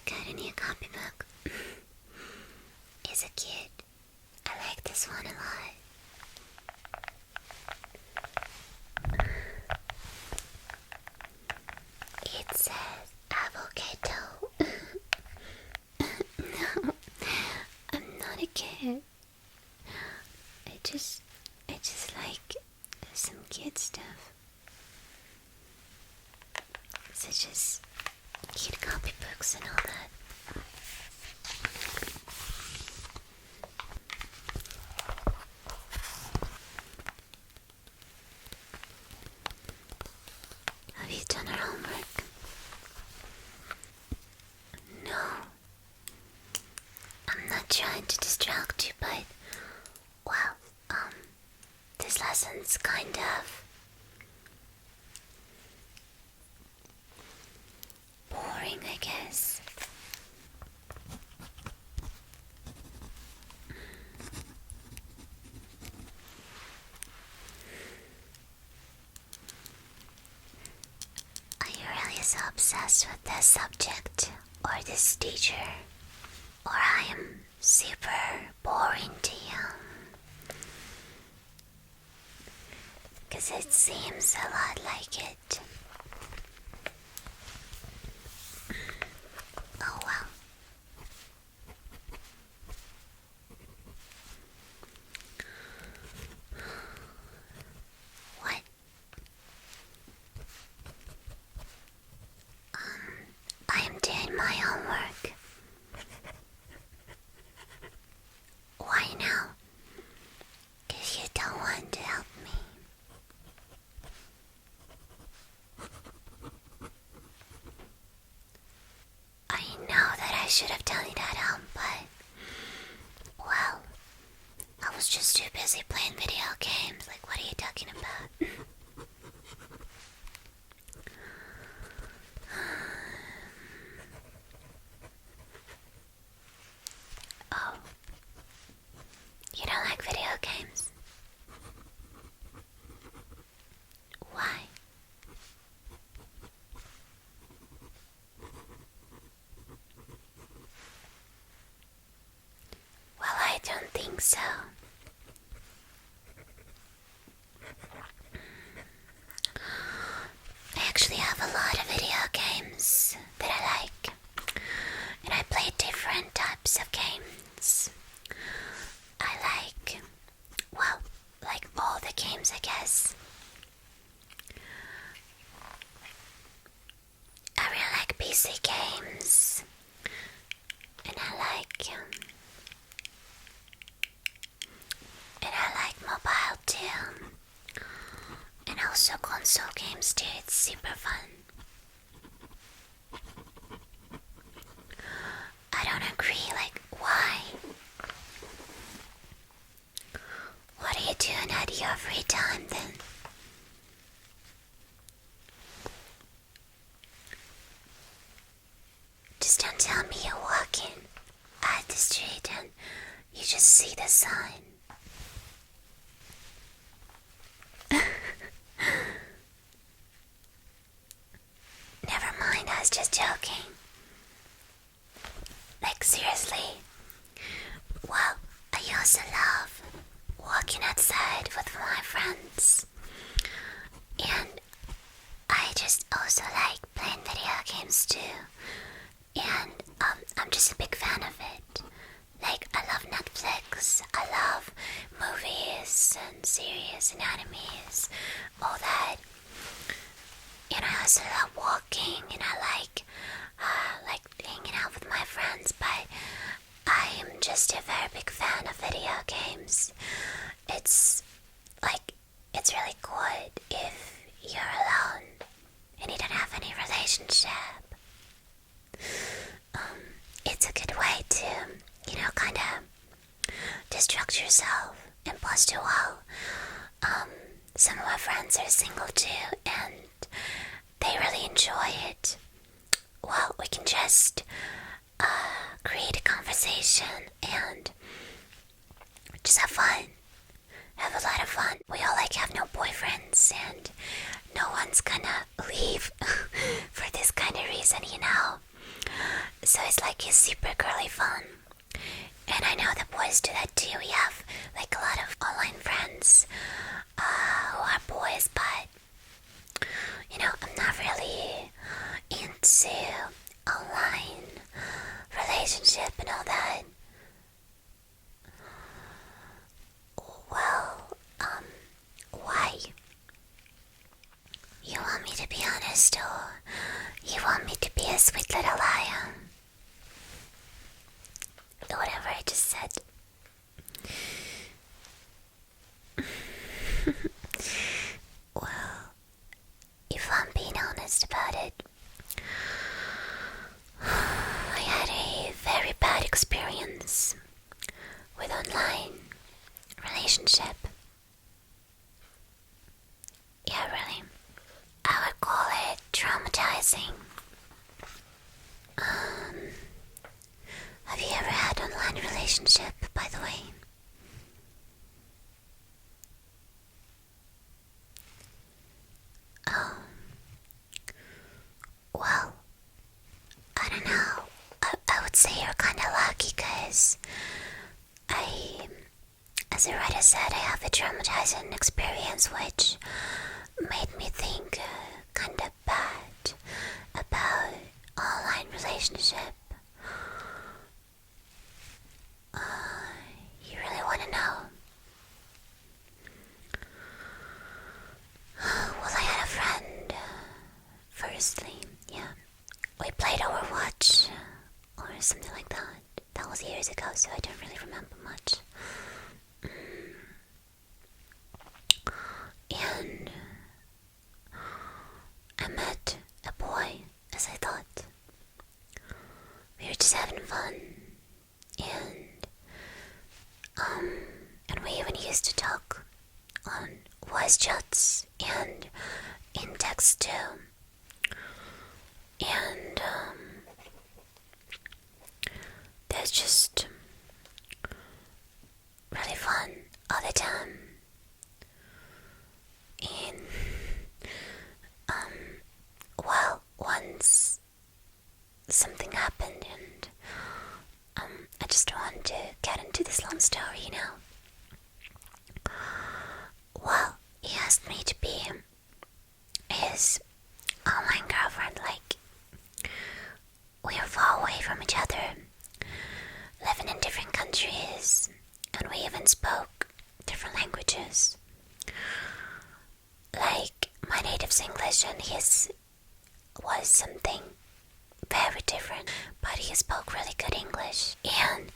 got a new copybook. It's a cute. I like this one a lot. It says avocado. No, I'm not a kid. I just like some cute stuff. Such as cute copybooks and all that. Have you done your homework? No. I'm not trying to distract you, but, well, this lesson's kind of boring, I guess. Are you really so obsessed with this subject or this teacher? Or I am super boring to you? 'Cause it seems a lot like it. Oh well. What? I am doing my homework. Why now? 'Cause you don't want to help me. I know that I should have done it at home, but, well, I was just too busy playing video games. Like, what are you talking about? Oh, you don't like video games? Why? Well, I don't think so. I actually have a lot of video games that I like, and I play different types of games. I like, well, like all the games, I guess. I really like PC games, and I like mobile too, and also console games too. It's super fun. I don't agree. Like, why? What are you doing at your free time then? Just don't tell me you're walking at the street and you just see the sign. Never mind, I was just joking. Like, seriously. Well, I also love walking outside with my friends. And I just also like playing video games too. And I'm just a big fan of it. Like, I love Netflix, I love movies and series and animes, all that. And I also love walking, and I like hanging out with my friends, but I am just a very big fan of video games. It's really good if you're alone and you don't have any relationship. It's a good way to, kind of distract yourself. And plus, too, well, some of my friends are single too, and they really enjoy it. Well, we can just create a conversation and just have fun. Have a lot of fun. We all have no boyfriends, and no one's gonna leave for this kind of reason, So it's friends who are boys, but I'm not really into online relationship and all that. Well, why? You want me to be honest, or you want me to be a sweet little liar? Whatever I just said. Well, if I'm being honest about it, I had a very bad experience with online relationship. Yeah, really. I would call it traumatizing. Have you ever had online relationship, by the way? Oh. Well, I don't know. I would say you're kinda lucky, cause as I already said, I have a traumatizing experience which made me think kinda bad about online relationship. You really wanna know? Well, I had a friend, firstly, yeah. We played Overwatch, or something like that. That was years ago, so I don't really remember much. And I met a boy, as I thought. We were just having fun, and we even used to talk on voice chats and in text too. And that's just really fun all the time. And well, once something happened, and I just don't want to get into this long story, Well, he asked me to be his online girlfriend. Like, we were far away from each other, living in different countries, and we even spoke different languages. Like, my native's English and his was something very different, but he spoke really good English, and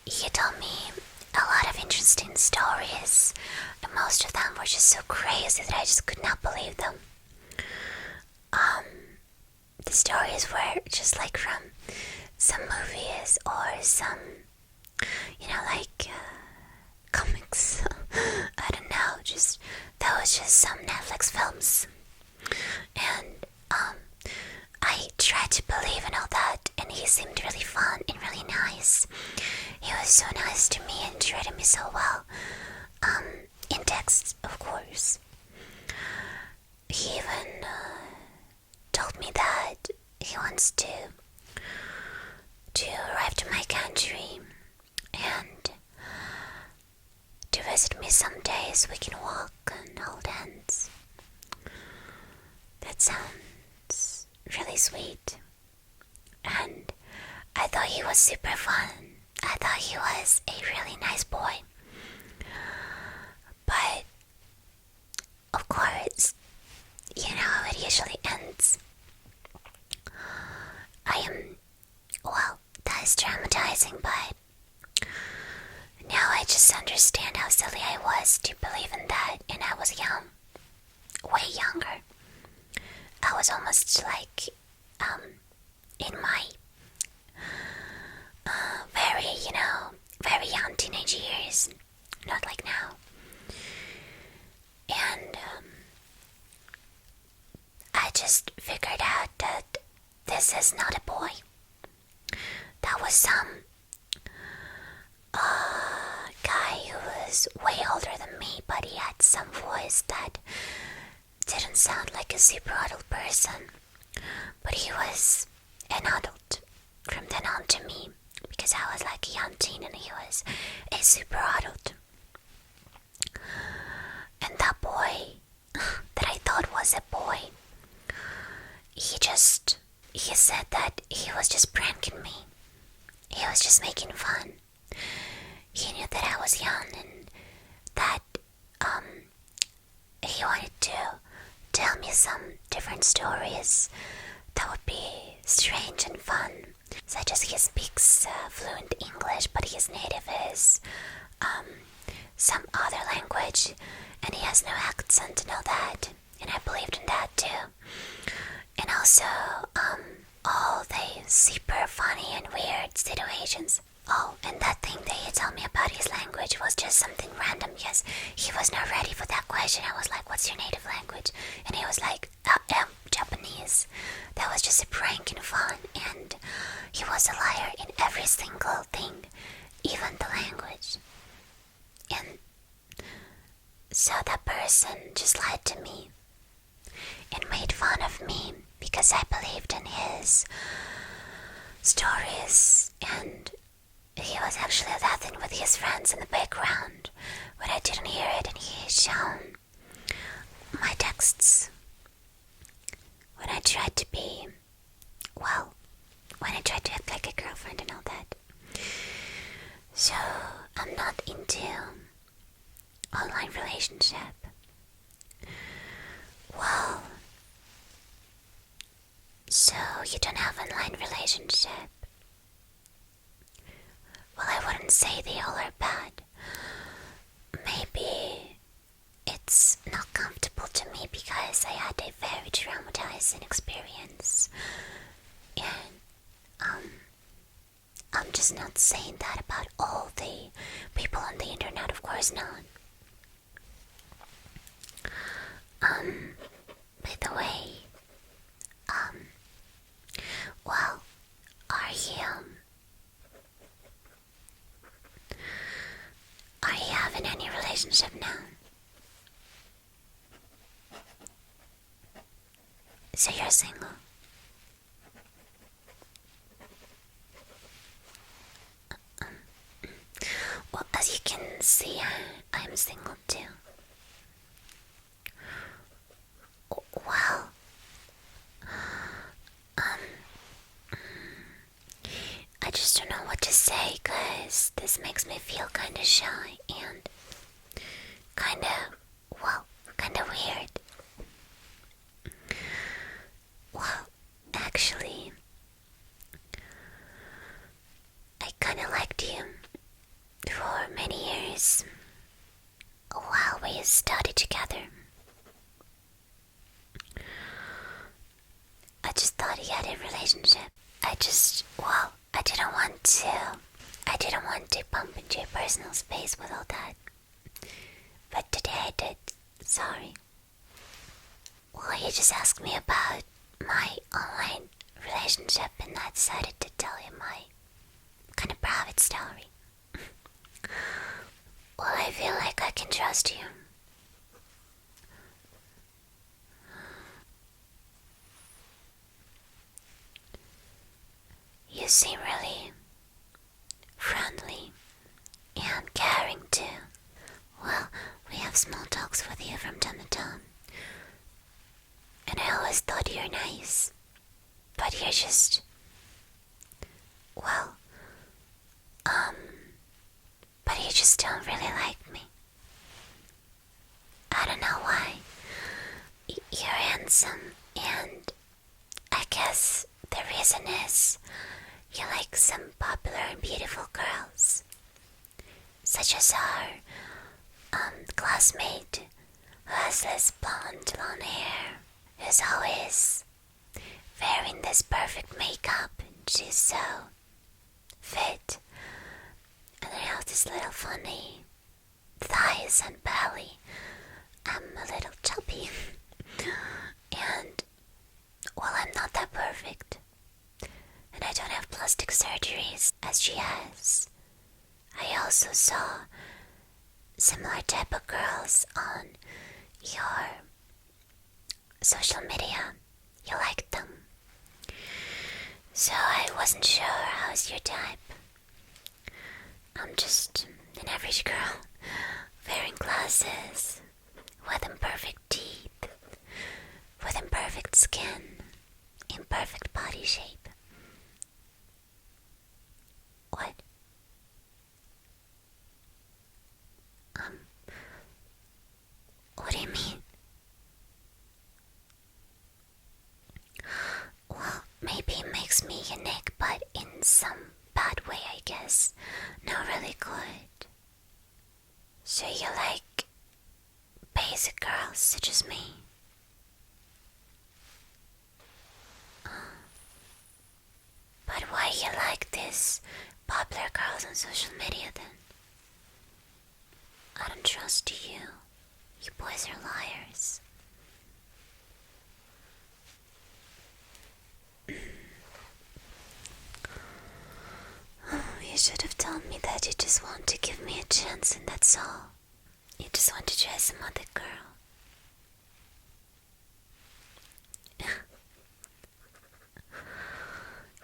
he told me a lot of interesting stories, and most of them were just so crazy that I just could not believe them. The stories were just like from some movies or some, like comics. I don't know, that was just some Netflix films. And I tried to believe in all that, and he seemed really fun and really nice. He was so nice to me and treated me so well. In text, of course. He even told me that he wants to arrive to my country and to visit me someday so we can walk and hold hands. That sounds really sweet. And I thought he was super fun. I thought he was a really nice boy. But, of course, you know how it usually ends. That is traumatizing, but now I just understand how silly I was to believe in that, and I was young. Way younger. I was almost like, in my very young teenage years, not like now. And I just figured out that this is not a boy. That was some guy who was way older than me, but he had some voice that didn't sound like a super adult person. But he was an adult from then on to me, because I was like a young teen and he was a super adult. he said that he was just pranking me. He was just making fun. He knew that I was young and that he wanted to tell me some different stories that would be strange and fun, such as he speaks fluent English, but his native is some other language, and he has no accent and all that, and I believed in that too. And also, all the super funny and weird situations. Oh, and that thing that he told me about his language was just something random because he was not ready for that question. I was like, what's your native language? And he was like, Japanese. That was just a prank and fun, and he was a liar in every single thing, even the language. And so that person just lied to me and made fun of me because I believed in his stories, and he was actually laughing with his friends in the background, but I didn't hear it, and he shown my texts when I tried to be, when I tried to act like a girlfriend and all that. So I'm not into online relationship. Well, so you don't have online relationship? Well, I wouldn't say they all are bad. Maybe it's not comfortable to me because I had a very traumatizing experience. And I'm just not saying that about all the people on the internet, of course not. By the way, well, are you having any relationship now? So you're single? Well, as you can see, I'm single too. Well, I just don't know what to say, cause this makes me feel kinda shy and kinda weird. Well, actually, I kinda liked you for many years while we studied together. I just thought he had a relationship. I didn't want to bump into your personal space with all that. But today I did. Sorry. Well, he just asked me about my online relationship, and I decided to tell you my kind of private story. Well, I feel like I can trust you. You seem really friendly and caring too. Well, we have small talks with you from time to time. And I always thought you're nice. But you're just... but you just don't really like me. I don't know why. You're handsome, and I guess the reason is you like some popular and beautiful girls, such as our classmate who has this blonde long hair, who's always wearing this perfect makeup, and she's so fit, and I have this little funny thighs and belly. I'm a little chubby, and I'm not that perfect, and I don't have plastic surgeries as she has. I also saw similar type of girls on your social media. You liked them, so I wasn't sure how's your type. I'm just an average girl wearing glasses, with imperfect teeth, with imperfect skin, imperfect body body shape. What? What do you mean? Well, maybe it makes me unique, but in some bad way, I guess. Not really good. So you like basic girls such as me? But why you like these popular girls on social media then? I don't trust you. You boys are liars. You should have told me that you just want to give me a chance and that's all. You just want to try some other girl.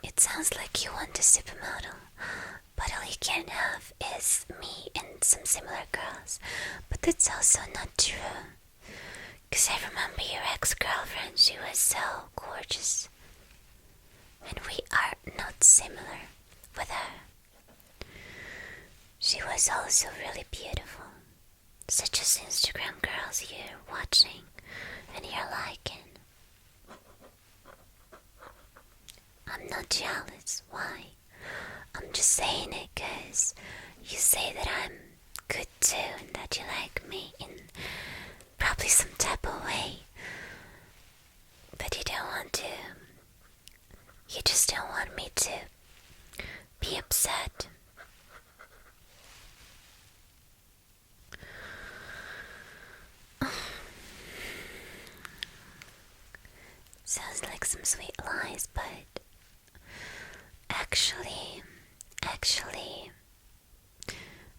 It sounds like you want a supermodel, but all you can have is me and some similar girls. But that's also not true. 'Cause I remember your ex-girlfriend, she was so gorgeous. And we are not similar with her. She was also really beautiful. Such as Instagram girls you're watching and you're liking. I'm not jealous. Why? I'm just saying it 'cause you say that I'm good too and that you like me in probably some type of way. But you don't want to. You just don't want me to be upset. Sounds like some sweet lies, but actually,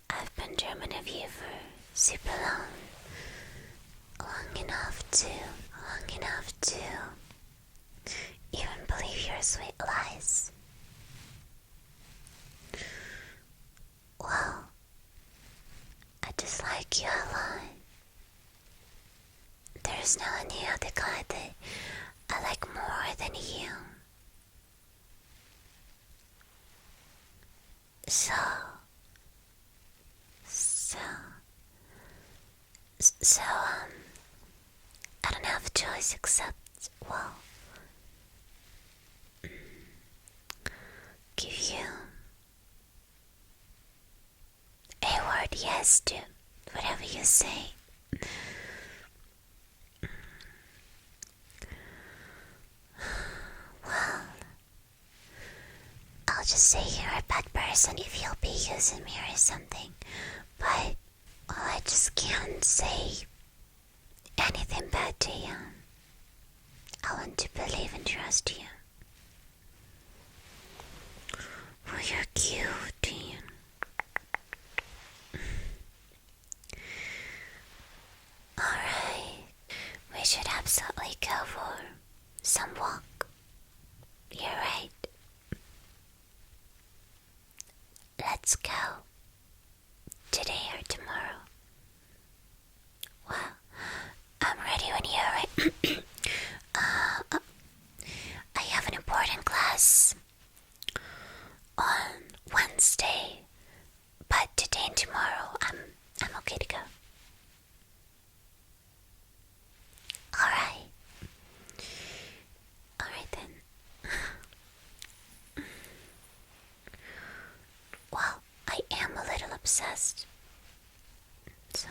I've been dreaming of you for super long enough to even believe your sweet lies. Well, I just like you a lot. There's no any other guy that I like more than you. So, I don't have a choice except, well, give you a word yes to whatever you say. Well, I'll just say you're a bad person if you'll be using me or something, but well, I just can't say anything bad to you. I want to believe and trust you. Well, you're cute, Ian. Alright, we should absolutely go for some walk. You're right. Let's go. Today or tomorrow. Well, I'm ready when you're ready. I have an important class on Wednesday, but today and tomorrow I'm okay to go. Alright then. Well, I am a little obsessed, so